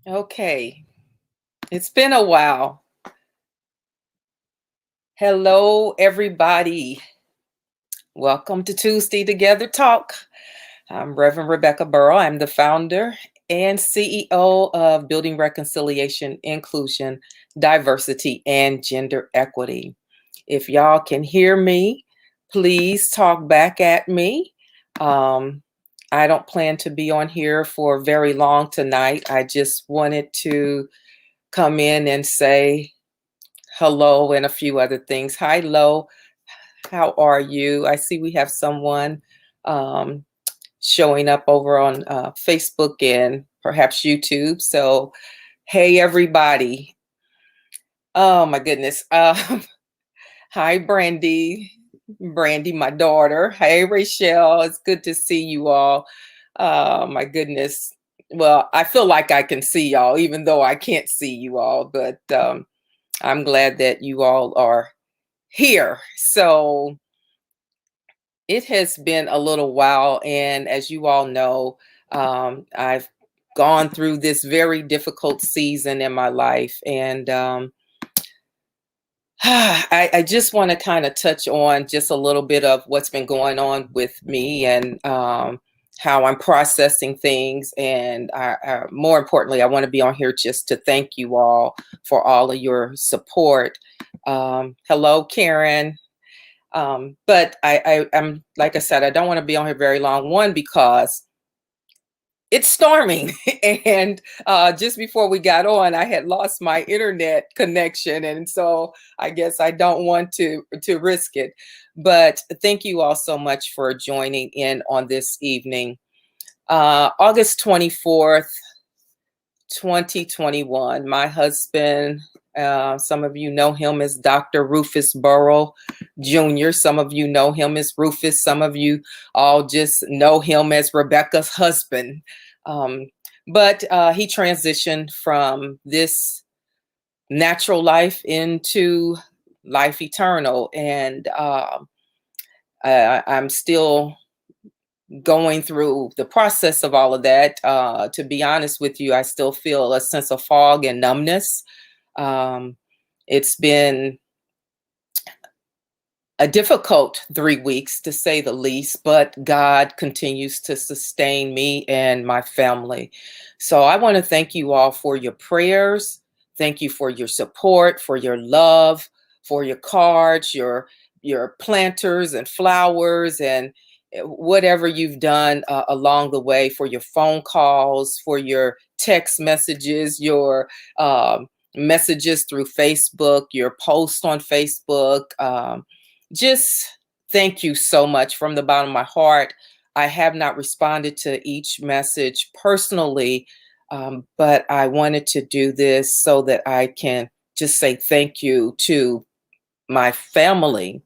Okay, it's been a while. Hello, everybody. Welcome to Tuesday Together Talk. I'm Reverend Rebecca Burrow. I'm the founder and CEO of Building Reconciliation, Inclusion, Diversity, and Gender Equity. If y'all can hear me, please talk back at me. Um, I don't plan to be on here for very long tonight. I just wanted to come in and say hello and a few other things. Hi, Lo. How are you? I see we have someone um, showing up over on Facebook and perhaps YouTube. So, hey, everybody. Oh, my goodness. Hi, Brandy. Brandy, my daughter. Hey, Rachel. It's good to see you all. My goodness. Well, I feel like I can see y'all, even though I can't see you all, but I'm glad that you all are here. So it has been a little while, and as you all know, I've gone through this very difficult season in my life, and I just want to kind of touch on just a little bit of what's been going on with me and how I'm processing things. And more importantly, I want to be on here just to thank you all for all of your support. Hello, Karen. But I'm like I said, I don't want to be on here very long. One, because it's storming, and just before we got on, I had lost my internet connection, and so I guess I don't want to risk it. But thank you all so much for joining in on this evening, August 24th. 2021. My husband, some of you know him as Dr. Rufus Burrow Jr. Some of you know him as Rufus. Some of you all just know him as Rebecca's husband. Um, but he transitioned from this natural life into life eternal. And I'm still going through the process of all of that. To be honest with you, I still feel a sense of fog and numbness. Um, it's been a difficult 3 weeks, to say the least, but God continues to sustain me and my family. So I want to thank you all for your prayers. Thank you for your support, for your love, for your cards, your planters and flowers, and whatever you've done along the way, for your phone calls, for your text messages, your messages through Facebook, your posts on Facebook. Just thank you so much from the bottom of my heart. I have not responded to each message personally, but I wanted to do this so that I can just say thank you to my family,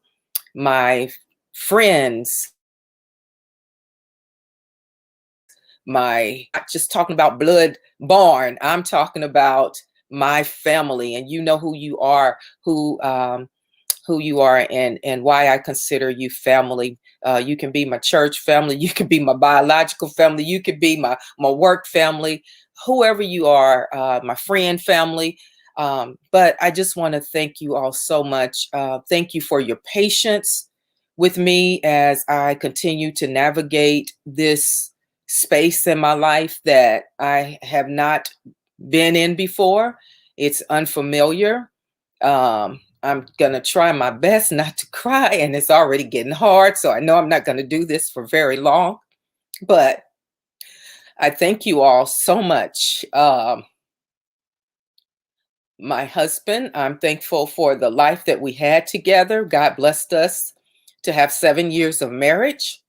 my friends, not just talking about blood born. I'm talking about my family, and you know who you are, who you are, and why I consider you family. You can be my church family, you can be my biological family, you could be my work family, whoever you are, my friend family. But I just want to thank you all so much. Thank you for your patience with me as I continue to navigate this space in my life that I have not been in before. It's unfamiliar. I'm gonna try my best not to cry, and it's already getting hard, so I know I'm not gonna do this for very long. But I thank you all so much. My husband, I'm thankful for the life that we had together. God blessed us to have 7 years of marriage.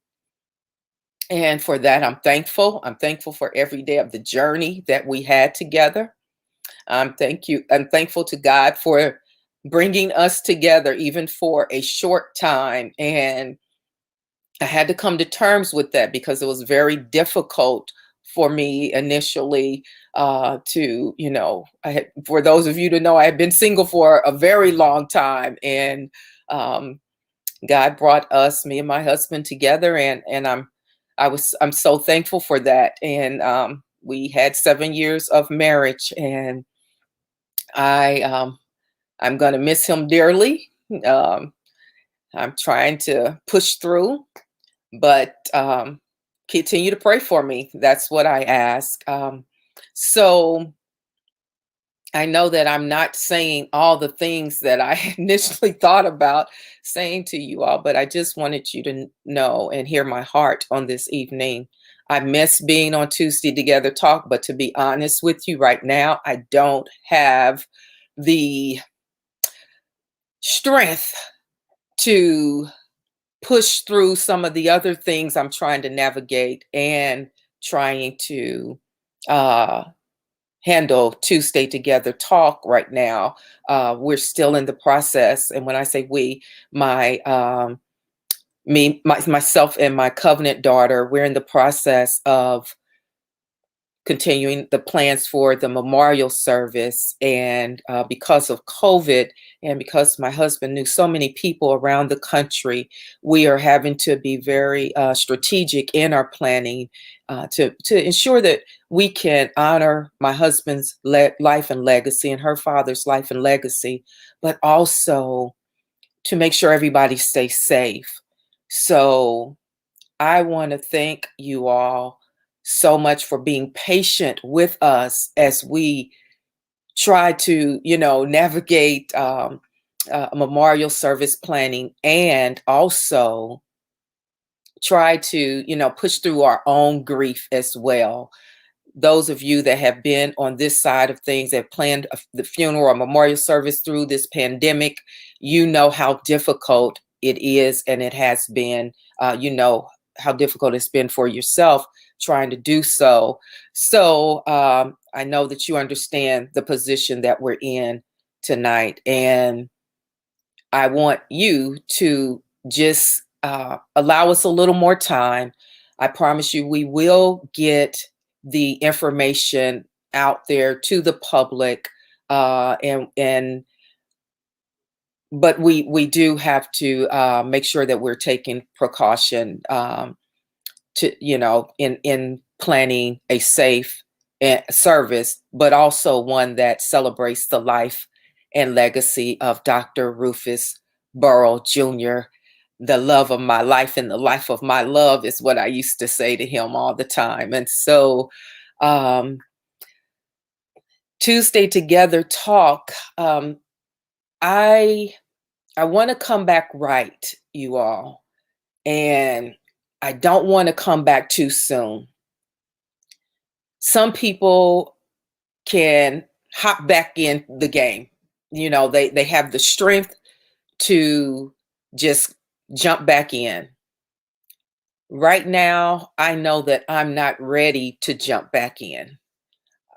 And for that, I'm thankful. I'm thankful for every day of the journey that we had together. I'm thankful to God for bringing us together, even for a short time. And I had to come to terms with that because it was very difficult for me initially for those of you to know, I had been single for a very long time. And um, God brought me and my husband together, and I'm so thankful for that. And We had 7 years of marriage, and I I'm gonna miss him dearly. Um, I'm trying to push through, but continue to pray for me. That's what I ask. So I know that I'm not saying all the things that I initially thought about saying to you all, but I just wanted you to know and hear my heart on this evening. I miss being on Tuesday Together Talk, but to be honest with you right now, I don't have the strength to push through some of the other things I'm trying to navigate and trying to uh, handle Tuesday Together Talk right now. We're still in the process, and when I say we, my myself and my covenant daughter, we're in the process of continuing the plans for the memorial service. And because of COVID, and because my husband knew so many people around the country, we are having to be very strategic in our planning to ensure that we can honor my husband's life and legacy and her father's life and legacy, but also to make sure everybody stays safe. So I want to thank you all so much for being patient with us as we try to, navigate memorial service planning, and also try to, push through our own grief as well. Those of you that have been on this side of things, that planned the funeral or memorial service through this pandemic, you know how difficult it is, and it has been. You know how difficult it's been for yourself trying to do so. So I know that you understand the position that we're in tonight, and I want you to just allow us a little more time. I promise you, we will get the information out there to the public, and but we do have to make sure that we're taking precaution to in planning a safe service, but also one that celebrates the life and legacy of Dr. Rufus Burrow Jr. The love of my life and the life of my love is what I used to say to him all the time. And so um, Tuesday Together Talk, I want to come back right, you all, and I don't want to come back too soon. Some people can hop back in the game. They have the strength to just jump back in. Right now, I know that I'm not ready to jump back in.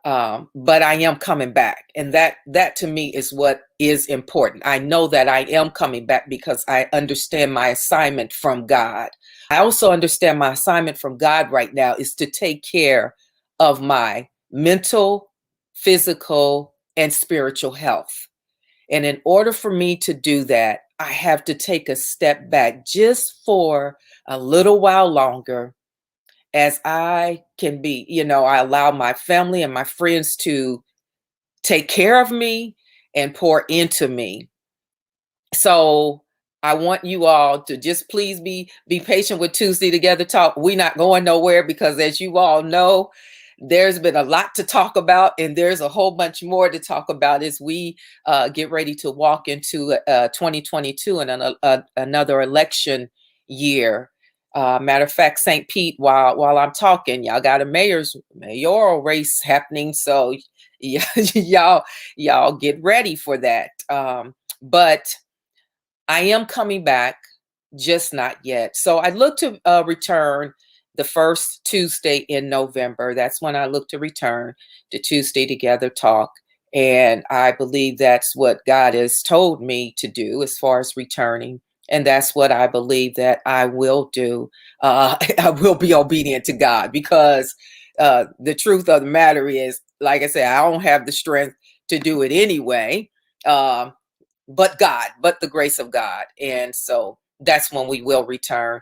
But I am coming back, and that to me is what is important. I know that I am coming back because I understand my assignment from God. I also understand my assignment from God right now is to take care of my mental, physical, and spiritual health. And in order for me to do that, I have to take a step back just for a little while longer, as I can be, I allow my family and my friends to take care of me and pour into me. So I want you all to just please be patient with Tuesday Together Talk. We're not going nowhere because, as you all know, there's been a lot to talk about, and there's a whole bunch more to talk about as we get ready to walk into 2022 and another election year. Matter of fact, St. Pete, while I'm talking, y'all got a mayoral race happening, so yeah, y'all get ready for that. But I am coming back, just not yet. So I look to return the first Tuesday in November. That's when I look to return to Tuesday Together Talk. And I believe that's what God has told me to do as far as returning. And that's what I believe that I will do. I will be obedient to God, because the truth of the matter is, like I said, I don't have the strength to do it anyway. But God, but the grace of God. And so that's when we will return.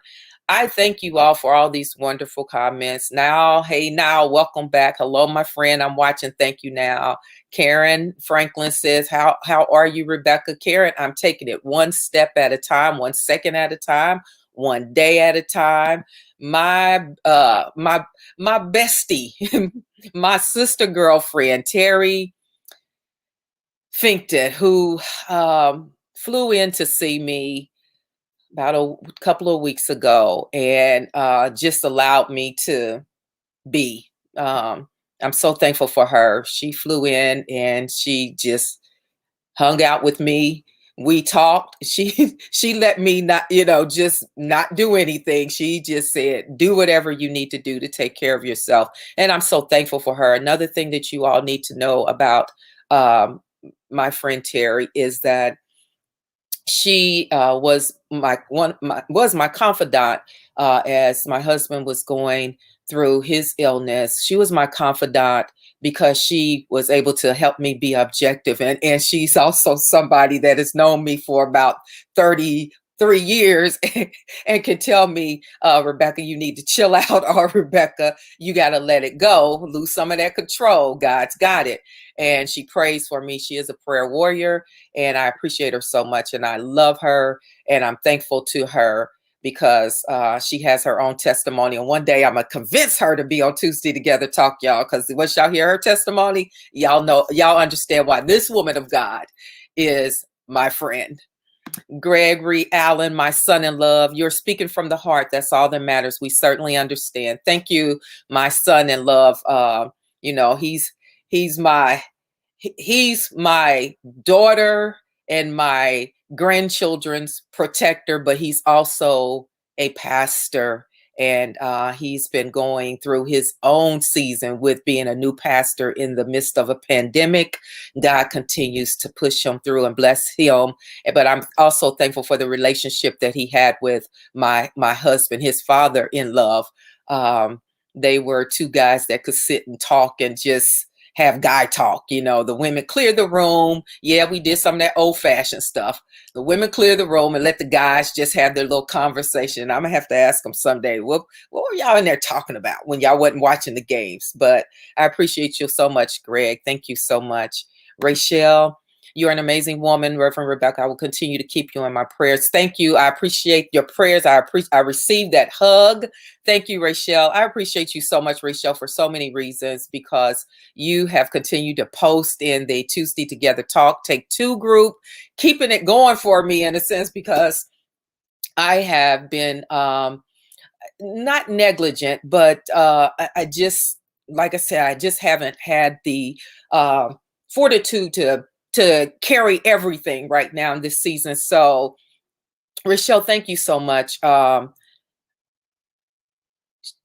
I thank you all for all these wonderful comments. Now, hey, now, welcome back. Hello, my friend. I'm watching. Thank you. Now, Karen Franklin says, "How are you, Rebecca?" Karen, I'm taking it one step at a time, 1 second at a time, 1 day at a time. My bestie, my sister girlfriend Terry Finkton, who flew in to see me about a couple of weeks ago and just allowed me to be. I'm so thankful for her. She flew in and she just hung out with me. We talked. She let me not, just not do anything. She just said, "Do whatever you need to do to take care of yourself." And I'm so thankful for her. Another thing that you all need to know about my friend Terry is that she was my confidant as my husband was going through his illness. She was my confidant because she was able to help me be objective, and she's also somebody that has known me for about 33 years and can tell me, "Rebecca, you need to chill out," or, "Rebecca, you got to let it go, lose some of that control, God's got it." And she prays for me. She is a prayer warrior, and I appreciate her so much, and I love her, and I'm thankful to her because she has her own testimony. And one day I'm gonna convince her to be on Tuesday Together Talk, y'all, because once y'all hear her testimony, y'all understand why this woman of God is my friend. Gregory Allen, my son in love, you're speaking from the heart. That's all that matters. We certainly understand. Thank you, my son in love. He's my he's my daughter and my grandchildren's protector, but he's also a pastor. And he's been going through his own season with being a new pastor in the midst of a pandemic. God continues to push him through and bless him. But I'm also thankful for the relationship that he had with my husband, his father in love. They were two guys that could sit and talk and just have guy talk. The women clear the room. Yeah, we did some of that old fashioned stuff. The women clear the room and let the guys just have their little conversation. I'm gonna have to ask them someday, what were y'all in there talking about when y'all wasn't watching the games? But I appreciate you so much, Greg. Thank you so much. Rachel, you're an amazing woman, Reverend Rebecca. I will continue to keep you in my prayers. Thank you. I appreciate your prayers. I received that hug. Thank you, Rachel. I appreciate you so much, Rachel, for so many reasons, because you have continued to post in the Tuesday Together Talk Take Two group, keeping it going for me in a sense, because I have been not negligent, but I just, like I said, I just haven't had the fortitude to carry everything right now in this season. So, Rachel, thank you so much.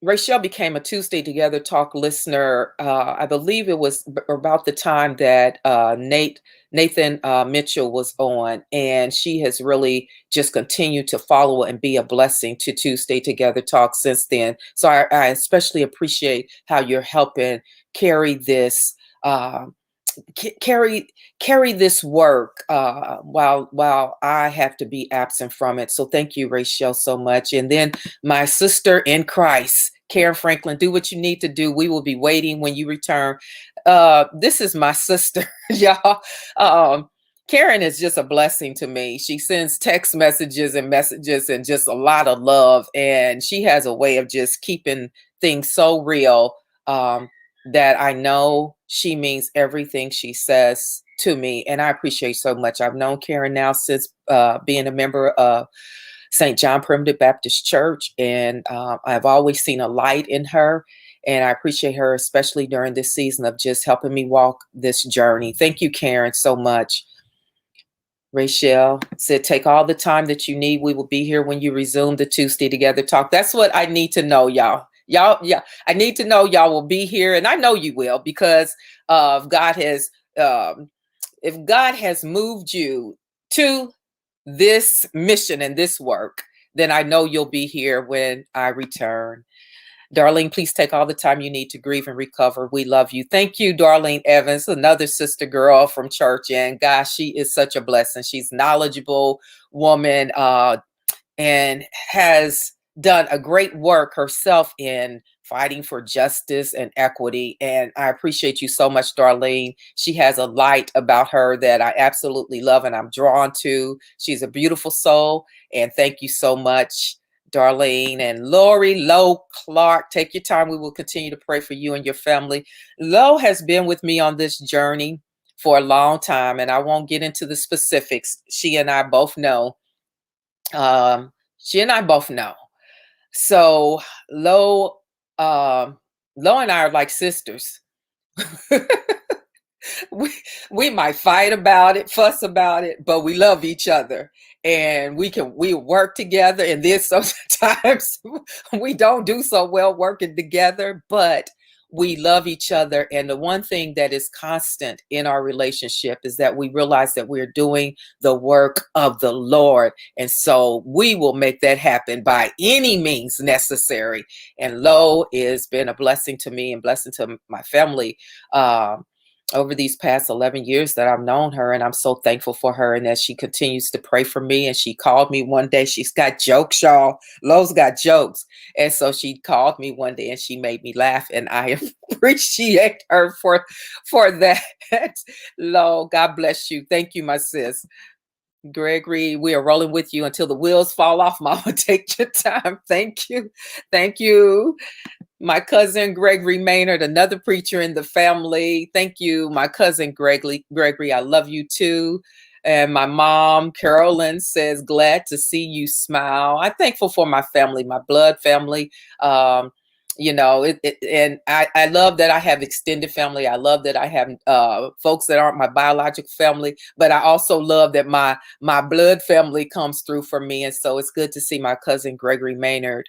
Rachel became a Tuesday Together Talk listener. I believe it was about the time that Nathan Mitchell was on, and she has really just continued to follow and be a blessing to Tuesday Together Talk since then. So I especially appreciate how you're helping carry this. Carry this work while I have to be absent from it. So thank you, Rachel, so much. And then my sister in Christ, Karen Franklin, do what you need to do. We will be waiting when you return. This is my sister, y'all. Karen is just a blessing to me. She sends text messages and just a lot of love. And she has a way of just keeping things so real. That I know she means everything she says to me. And I appreciate so much. I've known Karen now since being a member of St. John Primitive Baptist Church. And I've always seen a light in her. And I appreciate her, especially during this season of just helping me walk this journey. Thank you, Karen, so much. Rachel said, take all the time that you need. We will be here when you resume the Tuesday Together Talk. That's what I need to know, y'all. Yeah, I need to know y'all will be here, and I know you will, because God has, if God has moved you to this mission and this work, then I know you'll be here when I return. Darlene, please take all the time you need to grieve and recover. We love you. Thank you, Darlene Evans, another sister girl from church. And gosh, she is such a blessing. She's a knowledgeable woman and has done a great work herself in fighting for justice and equity. And I appreciate you so much, Darlene. She has a light about her that I absolutely love and I'm drawn to. She's a beautiful soul. And thank you so much, Darlene. And Lori Lowe Clark, take your time. We will continue to pray for you and your family. Lo has been with me on this journey for a long time, and I won't get into the specifics. She and I both know. She and I both know. So Lo, Lo and I are like sisters. we we might fight about it, fuss about it, but we love each other, and we work together. And then sometimes we don't do so well working together, but we love each other. And the one thing that is constant in our relationship is that we realize that we're doing the work of the Lord, and so we will make that happen by any means necessary. And Lo has been a blessing to me and blessing to my family. Over these past 11 years that I've known her, and I'm so thankful for her, and that she continues to pray for me. And she called me one day. She's got jokes, y'all. Lo's got jokes. And so she called me one day and she made me laugh, and I appreciate her for that. Lo, God bless you. Thank you, my sis. Gregory, we are rolling with you until the wheels fall off, Mama. Take your time. Thank you. Thank you. My cousin Gregory Maynard, another preacher in the family. Thank you, my cousin Gregory, I love you too. And my mom, Carolyn, says, glad to see you smile. I'm thankful for my family, my blood family. And I love that I have extended family. I love that I have folks that aren't my biological family, but I also love that my blood family comes through for me. And so it's good to see my cousin Gregory Maynard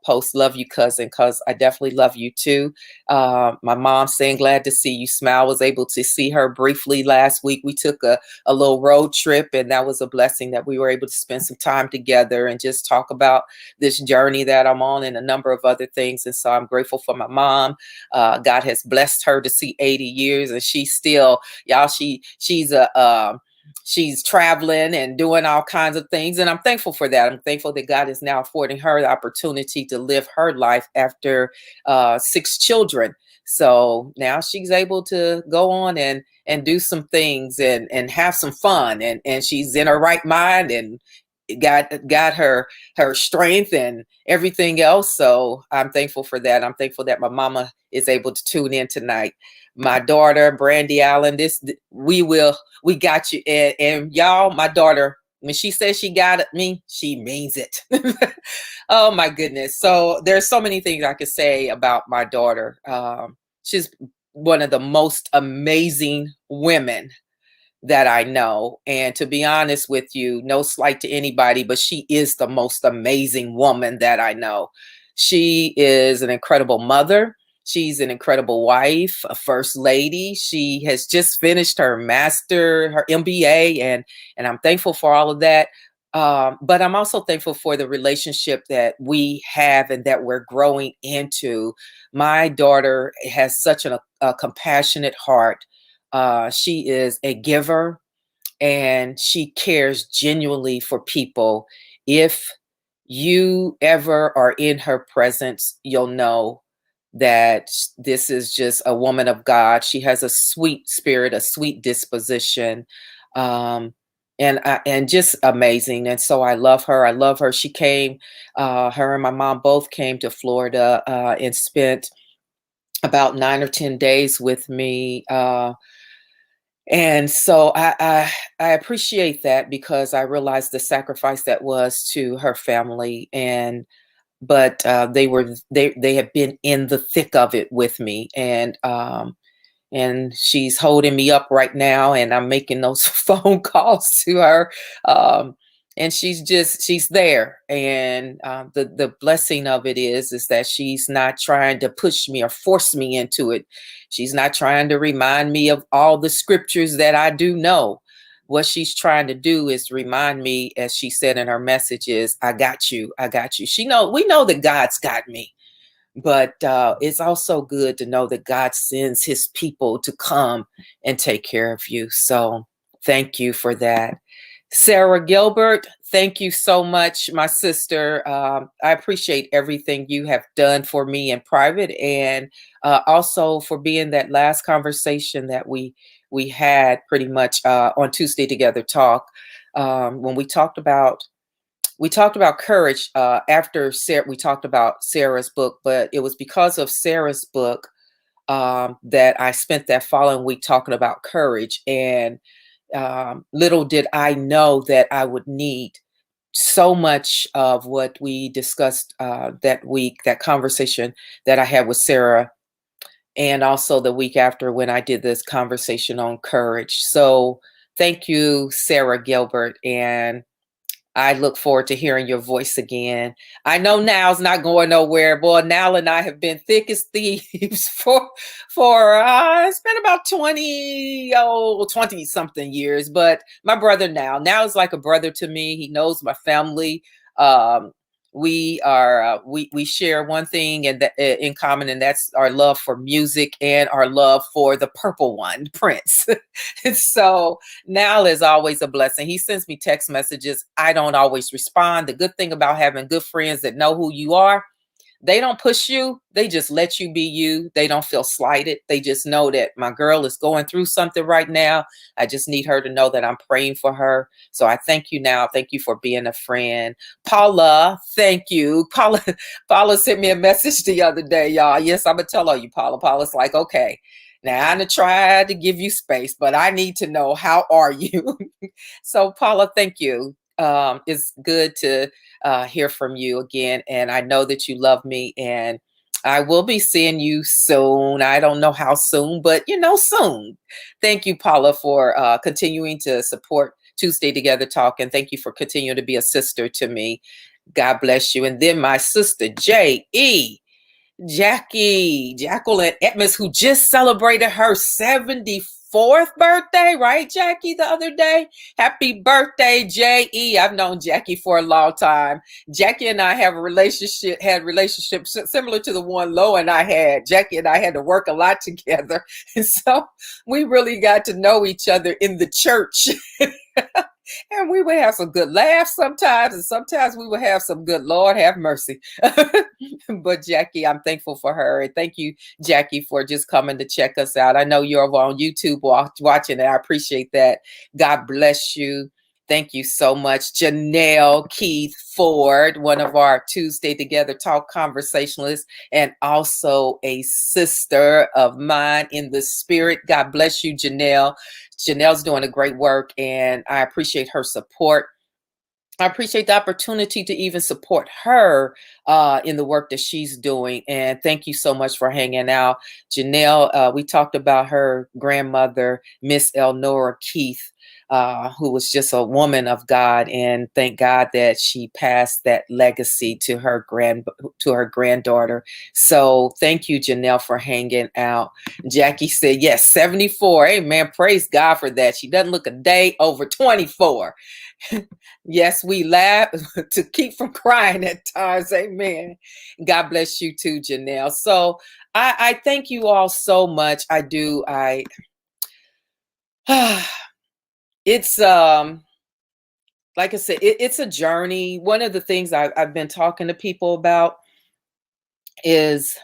post love you, cousin, because I definitely love you too. My mom saying glad to see you smile. Was able to see her briefly last week. We took a little road trip, and that was a blessing that we were able to spend some time together and just talk about this journey that I'm on and a number of other things. And so I'm grateful for my mom. God has blessed her to see 80 years, and she's still, y'all, she's traveling and doing all kinds of things. And I'm thankful for that. I'm thankful that God is now affording her the opportunity to live her life after 6 children. So now she's able to go on and do some things and have some fun. And she's in her right mind and got her strength and everything else. So I'm thankful for that. I'm thankful that my mama is able to tune in tonight. My daughter, Brandy Allen, we got you. And y'all, my daughter, when she says she got me, she means it. Oh my goodness. So there's so many things I could say about my daughter. She's one of the most amazing women that I know. And to be honest with you, no slight to anybody, but she is the most amazing woman that I know. She is an incredible mother. She's an incredible wife, a first lady. She has just finished her her MBA, and I'm thankful for all of that. But I'm also thankful for the relationship that we have and that we're growing into. My daughter has such a compassionate heart. She is a giver, and she cares genuinely for people. If you ever are in her presence, you'll know that this is just a woman of God. She has a sweet spirit, a sweet disposition, and just amazing. And so I love her. I love her. She came. Her and my mom both came to Florida and spent about 9 or 10 days with me. And so I appreciate that, because I realized the sacrifice that was to her family. But they have been in the thick of it with me, and she's holding me up right now, and I'm making those phone calls to her. Um, and she's there. And the blessing of it is that she's not trying to push me or force me into it. She's not trying to remind me of all the scriptures that I do know. What she's trying to do is remind me, as she said in her messages, I got you. I got you. We know that God's got me. But it's also good to know that God sends his people to come and take care of you. So thank you for that. Sarah Gilbert, thank you so much, my sister. I appreciate everything you have done for me in private, and also for being that last conversation that we had pretty much on Tuesday Together Talk, when we talked about courage. After Sarah, we talked about Sarah's book, but it was because of Sarah's book that I spent that following week talking about courage. And little did I know that I would need so much of what we discussed that week, that conversation that I had with Sarah, and also the week after when I did this conversation on courage. So thank you, Sarah Gilbert. And I look forward to hearing your voice again. I know Now's not going nowhere. Boy, Now and I have been thick as thieves for it's been about 20 something years. But my brother Now is like a brother to me. He knows my family. Um, we share one thing in common, and that's our love for music and our love for the purple one, Prince. And so Now is always a blessing. He sends me text messages. I don't always respond. The good thing about having good friends that know who you are, they don't push you. They just let you be you. They don't feel slighted. They just know that my girl is going through something right now. I just need her to know that I'm praying for her. So I thank you Now. Thank you for being a friend. Paula, thank you. Paula sent me a message the other day, y'all. Yes, I'm going to tell all you, Paula. Paula's like, okay, now I'm going to try to give you space, but I need to know, how are you? So Paula, thank you. It's good to hear from you again. And I know that you love me, and I will be seeing you soon. I don't know how soon, but soon. Thank you, Paula, for continuing to support Tuesday Together Talk. And thank you for continuing to be a sister to me. God bless you. And then my sister, Jacqueline Edmonds, who just celebrated her 74th birthday, right, Jackie, the other day? Happy birthday, J.E. I've known Jackie for a long time. Jackie and I have had relationships similar to the one Lo and I had. Jackie and I had to work a lot together. And so we really got to know each other in the church. And we would have some good laughs sometimes, and sometimes we would have some good, Lord have mercy. But Jackie, I'm thankful for her. And thank you, Jackie, for just coming to check us out. I know you're over on YouTube watching, and I appreciate that. God bless you. Thank you so much. Janelle Keith Ford, one of our Tuesday Together Talk conversationalists, and also a sister of mine in the spirit. God bless you, Janelle. Janelle's doing a great work, and I appreciate her support. I appreciate the opportunity to even support her in the work that she's doing. And thank you so much for hanging out. Janelle, we talked about her grandmother, Miss Elnora Keith, who was just a woman of God. And thank God that she passed that legacy to her granddaughter. So thank you, Janelle, for hanging out. Jackie said, yes, 74. Amen. Praise God for that. She doesn't look a day over 24. Yes, we laugh to keep from crying at times. Amen. God bless you too, Janelle. So I thank you all so much. I do. It's like I said, it's a journey. One of the things I've been talking to people about is,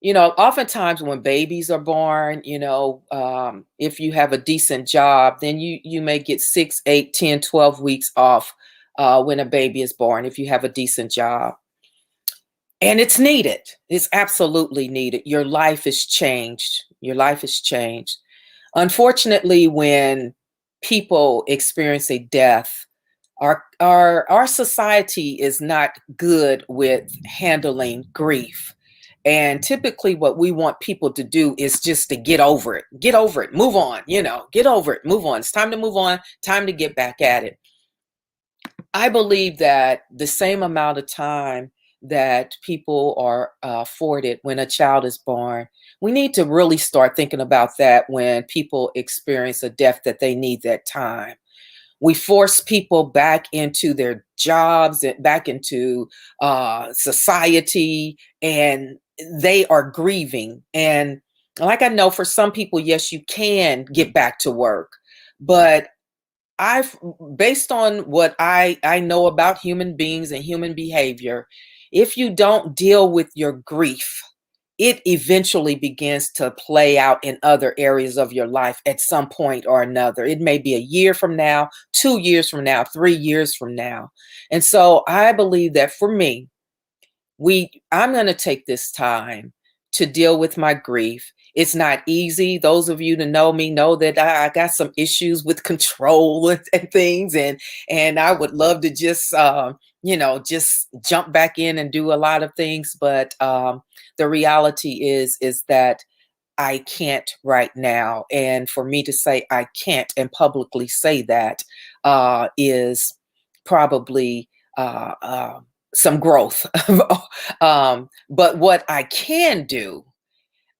oftentimes when babies are born, if you have a decent job, then you may get 6, 8, 10, 12 weeks off when a baby is born, if you have a decent job. And it's needed. It's absolutely needed. Your life is changed. Your life is changed. Unfortunately, when people experience a death, our society is not good with handling grief. And typically what we want people to do is just to get over it, move on, get over it, move on. It's time to move on, time to get back at it. I believe that the same amount of time that people are afforded when a child is born, we need to really start thinking about that when people experience a death, that they need that time. We force people back into their jobs and back into society, and they are grieving. And like, I know for some people, yes, you can get back to work, but I've based on what I know about human beings and human behavior, if you don't deal with your grief, it eventually begins to play out in other areas of your life at some point or another. It may be a year from now, 2 years from now, 3 years from now. And so I believe that for me, I'm going to take this time to deal with my grief. It's not easy. Those of you that know me know that I got some issues with control and things, and I would love to just just jump back in and do a lot of things. But the reality is that I can't right now, and for me to say I can't and publicly say that is probably uh, uh, some growth. But what I can do,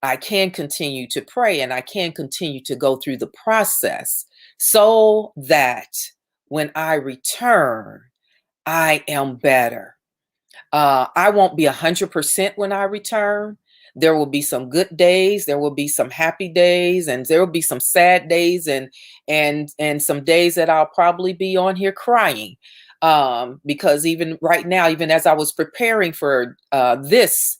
I can continue to pray and I can continue to go through the process so that when I return, I am better. I won't be 100% when I return. There will be some good days, there will be some happy days, and there will be some sad days, and some days that I'll probably be on here crying. Because even right now, even as I was preparing for this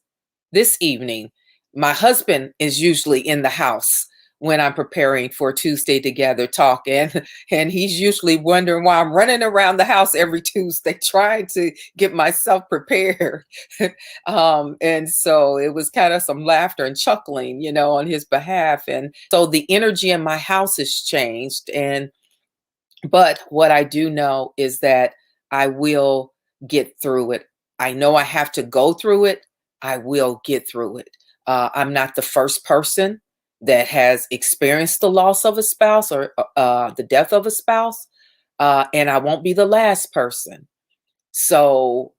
evening, my husband is usually in the house when I'm preparing for Tuesday Together Talk, and he's usually wondering why I'm running around the house every Tuesday trying to get myself prepared. And so it was kind of some laughter and chuckling, on his behalf. And so the energy in my house has changed. But what I do know is that I will get through it. I know I have to go through it. I will get through it. I'm not the first person that has experienced the loss of a spouse or the death of a spouse, and I won't be the last person. So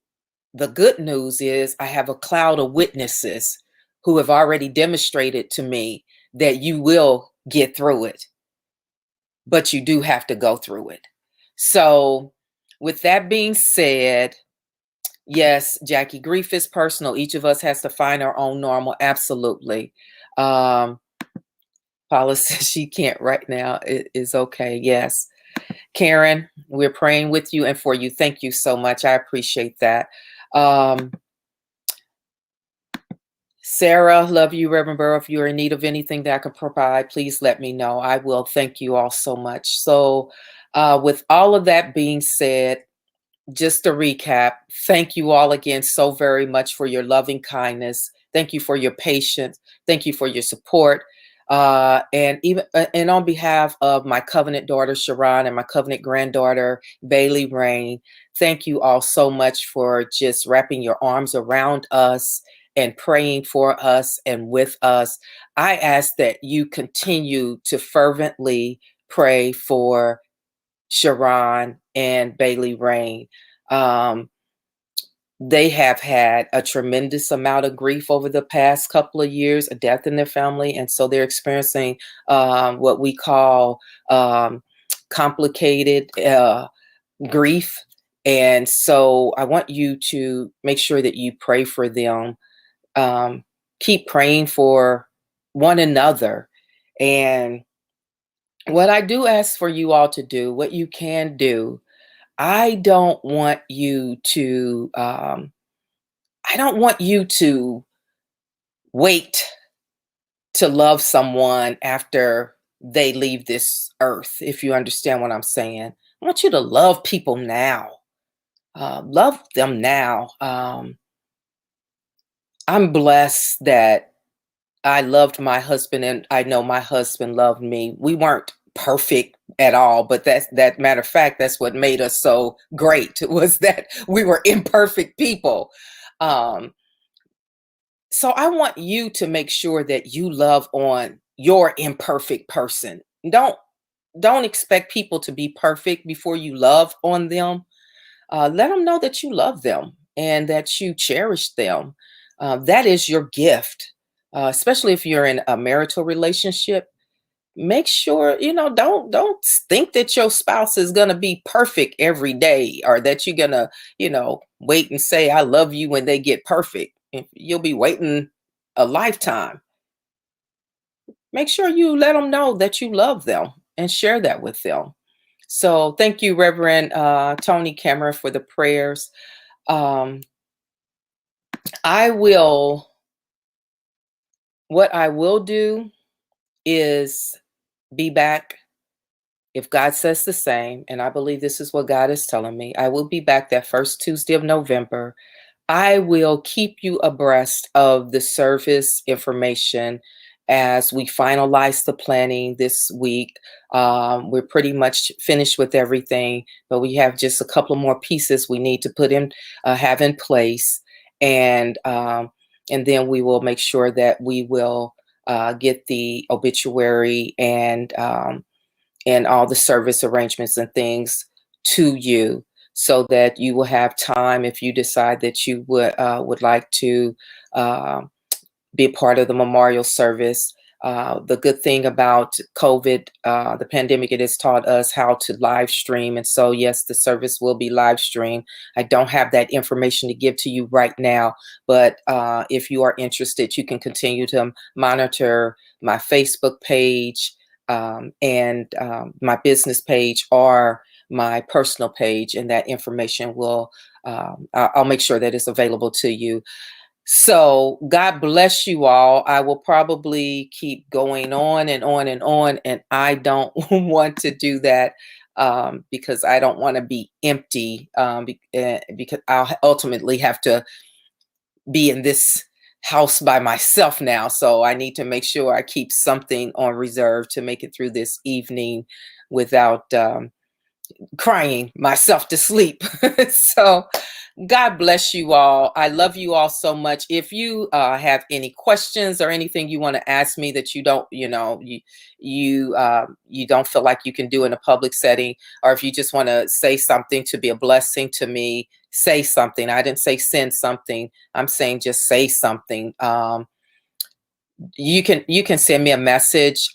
the good news is I have a cloud of witnesses who have already demonstrated to me that you will get through it, but you do have to go through it. So, with that being said, yes, Jackie, grief is personal. Each of us has to find our own normal. Absolutely. Um, Paula says she can't right now. It is okay. Yes. Karen, we're praying with you and for you. Thank you so much. I appreciate that. Um, Sarah, love you, Reverend Burrow. If you're in need of anything that I can provide, please let me know. I will. Thank you all so much. So, with all of that being said, just to recap, thank you all again so very much for your loving kindness. Thank you for your patience. Thank you for your support. And on behalf of my covenant daughter Sharon and my covenant granddaughter Bailey Rain, thank you all so much for just wrapping your arms around us and praying for us and with us. I ask that you continue to fervently pray for Sharon and Bailey Rain. Um, they have had a tremendous amount of grief over the past couple of years, a death in their family, and so they're experiencing what we call complicated grief. And so I want you to make sure that you pray for them. Keep praying for one another. And what I do ask for you all to do, what you can do, I don't want you to I don't want you to wait to love someone after they leave this earth, if you understand what I'm saying. I want you to love people now. Love them now. I'm blessed that I loved my husband and I know my husband loved me. We weren't perfect at all, but that matter of fact, that's what made us so great was that we were imperfect people. Um, so I want you to make sure that you love on your imperfect person. Don't expect people to be perfect before you love on them. Let them know that you love them and that you cherish them. That is your gift, especially if you're in a marital relationship. Make sure don't think that your spouse is going to be perfect every day, or that you're going to wait and say I love you when they get perfect. You'll be waiting a lifetime. Make sure you let them know that you love them and share that with them. So thank you, Reverend Tony Cameron, for the prayers. Um, I will, what I will do is be back if God says the same, and I believe this is what God is telling me. I will be back that first Tuesday of November. I will keep you abreast of the service information as we finalize the planning this week. We're pretty much finished with everything, but we have just a couple more pieces we need to put in, have in place, and and then we will make sure that we will get the obituary and all the service arrangements and things to you, so that you will have time if you decide that you would like to uh, be a part of the memorial service. The good thing about COVID, the pandemic, it has taught us how to live stream. And so, yes, the service will be live streamed. I don't have that information to give to you right now, but if you are interested, you can continue to monitor my Facebook page and my business page or my personal page, and that information will, I'll make sure that it's available to you. So God bless you all. I will probably keep going on and on and on, and I don't want to do that because I don't want to be empty because I'll ultimately have to be in this house by myself now. So I need to make sure I keep something on reserve to make it through this evening without crying myself to sleep. So God bless you all. I love you all so much. If you have any questions or anything you want to ask me that you don't, you don't feel like you can do in a public setting, or if you just want to say something to be a blessing to me, say something. I didn't say send something. I'm saying just say something. You can send me a message.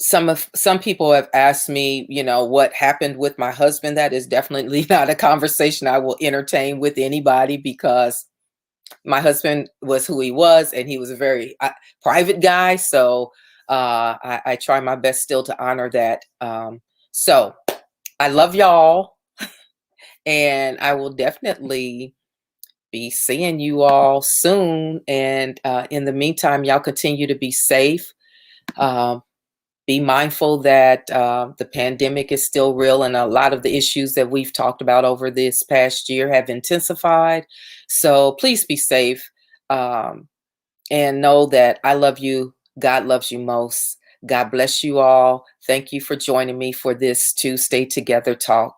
Some people have asked me, what happened with my husband. That is definitely not a conversation I will entertain with anybody, because my husband was who he was, and he was a very private guy. So I try my best still to honor that. So I love y'all, and I will definitely be seeing you all soon. And in the meantime, y'all continue to be safe. Um, be mindful that the pandemic is still real, and a lot of the issues that we've talked about over this past year have intensified. So please be safe, and know that I love you. God loves you most. God bless you all. Thank you for joining me for this Tuesday Together talk.